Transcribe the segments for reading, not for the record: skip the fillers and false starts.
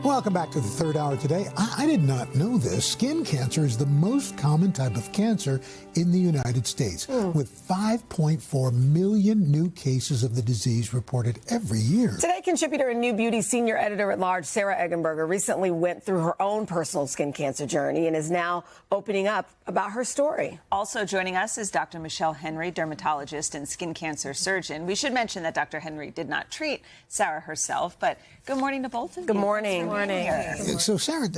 Welcome back to the third hour today. I did not know this. Skin cancer is the most common type of cancer in the United States, with 5.4 million new cases of the disease reported every year. Today, contributor and New Beauty senior editor-at-large Sarah Eggenberger recently went through her own personal skin cancer journey and is now opening up about her story. Also joining us is Dr. Michelle Henry, dermatologist and skin cancer surgeon. We should mention that Dr. Henry did not treat Sarah herself, but good morning to both of you. Good morning. So, Sarah,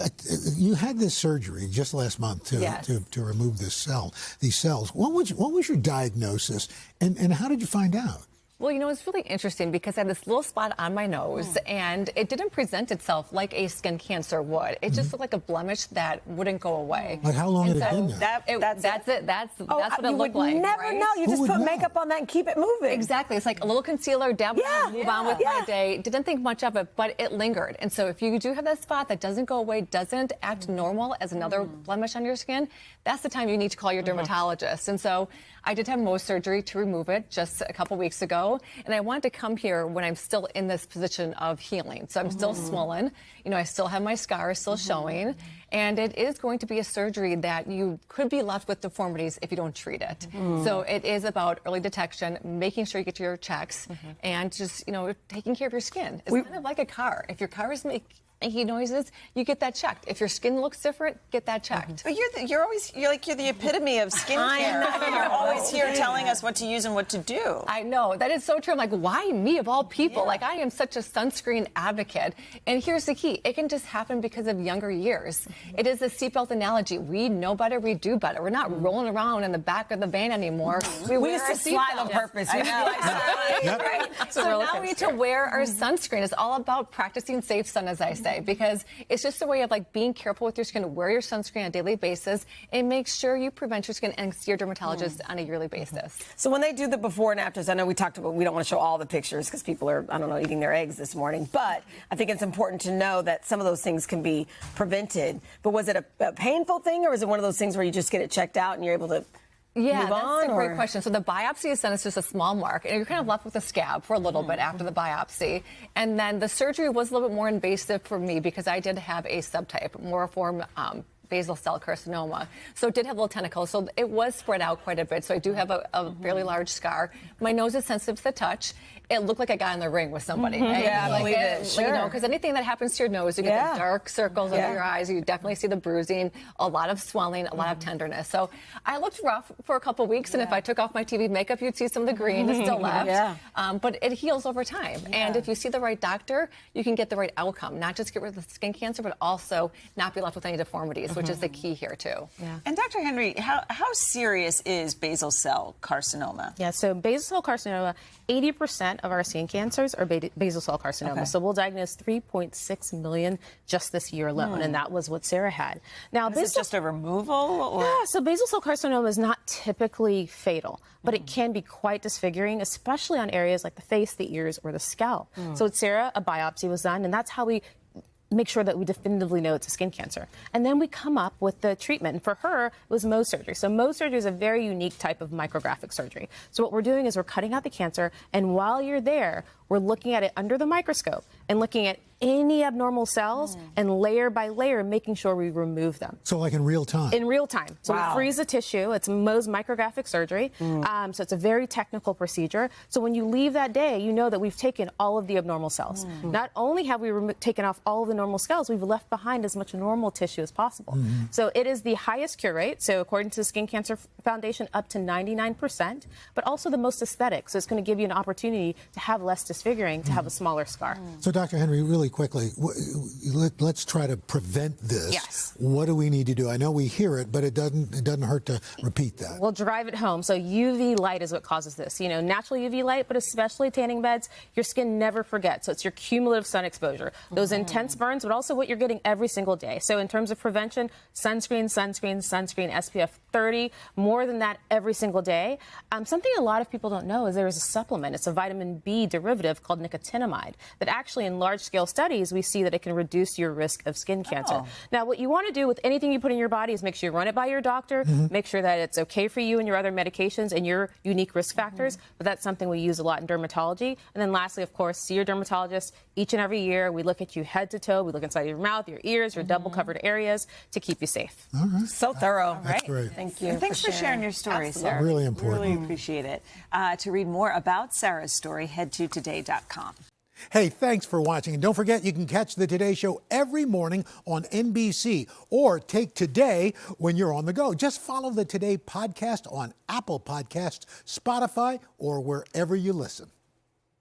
you had this surgery just last month to remove these cells. What was your diagnosis, and how did you find out? Well, you know, it's really interesting because I had this little spot on my nose and it didn't present itself like a skin cancer would. It just looked like a blemish that wouldn't go away. Like how long had it been there? That's it. That's what it looked like. You would never know. You just put makeup on that and keep it moving. Exactly. It's like a little concealer, dab it on, move on with my day. Didn't think much of it, but it lingered. And so if you do have that spot that doesn't go away, doesn't act normal as another blemish on your skin, that's the time you need to call your dermatologist. And so I did have Mohs surgery to remove it just a couple weeks ago. And I wanted to come here when I'm still in this position of healing. So I'm still swollen. You know, I still have my scars still showing. And it is going to be a surgery that you could be left with deformities if you don't treat it. So it is about early detection, making sure you get your checks, and just, you know, taking care of your skin. It's kind of like a car. If your car is making noises, you get that checked. If your skin looks different, get that checked. But you're the epitome of skincare. You're always here telling us what to use and what to do. I know. That is so true. I'm like, why me of all people? Like, I am such a sunscreen advocate. And here's the key. It can just happen because of younger years. It is a seatbelt analogy. We know better, we do better. We're not rolling around in the back of the van anymore. We wear used to slide on purpose. I know. Right? So now we need to wear our sunscreen. It's all about practicing safe sun, as I say. Because it's just a way of like being careful with your skin, wear your sunscreen on a daily basis, and make sure you prevent your skin and see your dermatologist on a yearly basis. So when they do the before and afters, I know we talked about, we don't want to show all the pictures because people are, I don't know, eating their eggs this morning, but I think it's important to know that some of those things can be prevented. But was it a painful thing, or is it one of those things where you just get it checked out and you're able to move on, that's a great question. So the biopsy is done, it's just a small mark, and you're kind of left with a scab for a little bit after the biopsy. And then the surgery was a little bit more invasive for me because I did have a subtype, moriform basal cell carcinoma. So it did have little tentacles. So it was spread out quite a bit. So I do have a fairly large scar. My nose is sensitive to the touch. It looked like I got in the ring with somebody. Yeah, I believe it. Sure. You know, because anything that happens to your nose, you get the dark circles under your eyes. You definitely see the bruising, a lot of swelling, a lot of tenderness. So I looked rough for a couple of weeks, and if I took off my TV makeup, you'd see some of the green that's still left. But it heals over time. And if you see the right doctor, you can get the right outcome. Not just get rid of the skin cancer, but also not be left with any deformities, which is the key here too. And Dr. Henry, how serious is basal cell carcinoma? Yeah, so basal cell carcinoma, 80% of our skin cancers are basal cell carcinoma. So we'll diagnose 3.6 million just this year alone, and that was what Sarah had. Now, is it just a removal? Or? Yeah, so basal cell carcinoma is not typically fatal, but it can be quite disfiguring, especially on areas like the face, the ears, or the scalp. So with Sarah, a biopsy was done, and that's how we make sure that we definitively know it's a skin cancer. And then we come up with the treatment. And for her, it was Mohs surgery. So Mohs surgery is a very unique type of micrographic surgery. So what we're doing is we're cutting out the cancer, and while you're there, we're looking at it under the microscope and looking at any abnormal cells and layer by layer making sure we remove them. So like in real time? In real time. So we freeze the tissue. It's Mohs micrographic surgery. So it's a very technical procedure. So when you leave that day, you know that we've taken all of the abnormal cells. Not only have we taken off all of the normal cells, we've left behind as much normal tissue as possible. So it is the highest cure rate. So according to the Skin Cancer Foundation, up to 99%, but also the most aesthetic. So it's going to give you an opportunity to have less disfiguring, to have a smaller scar. So Dr. Henry, really quickly, let's try to prevent this. Yes. What do we need to do? I know we hear it, but it doesn't hurt to repeat that. We'll drive it home. So UV light is what causes this. You know, natural UV light, but especially tanning beds, your skin never forgets. So it's your cumulative sun exposure. Those intense burns, but also what you're getting every single day. So in terms of prevention, sunscreen, sunscreen, sunscreen, SPF 30, more than that every single day. Something a lot of people don't know is there is a supplement. It's a vitamin B derivative derivative called nicotinamide that actually in large-scale studies we see that it can reduce your risk of skin cancer. Now, what you want to do with anything you put in your body is make sure you run it by your doctor, make sure that it's okay for you and your other medications and your unique risk factors, but that's something we use a lot in dermatology. And then lastly, of course, see your dermatologist each and every year. We look at you head to toe, we look inside your mouth, your ears, your double covered areas to keep you safe. All right. So thorough. That's great. Thank you. And thanks for sharing your story, Sarah. Really important. Really appreciate it. To read more about Sarah's story, head to today.com. Hey, thanks for watching. And don't forget, you can catch the Today Show every morning on NBC or take Today when you're on the go. Just follow the Today podcast on Apple Podcasts, Spotify, or wherever you listen.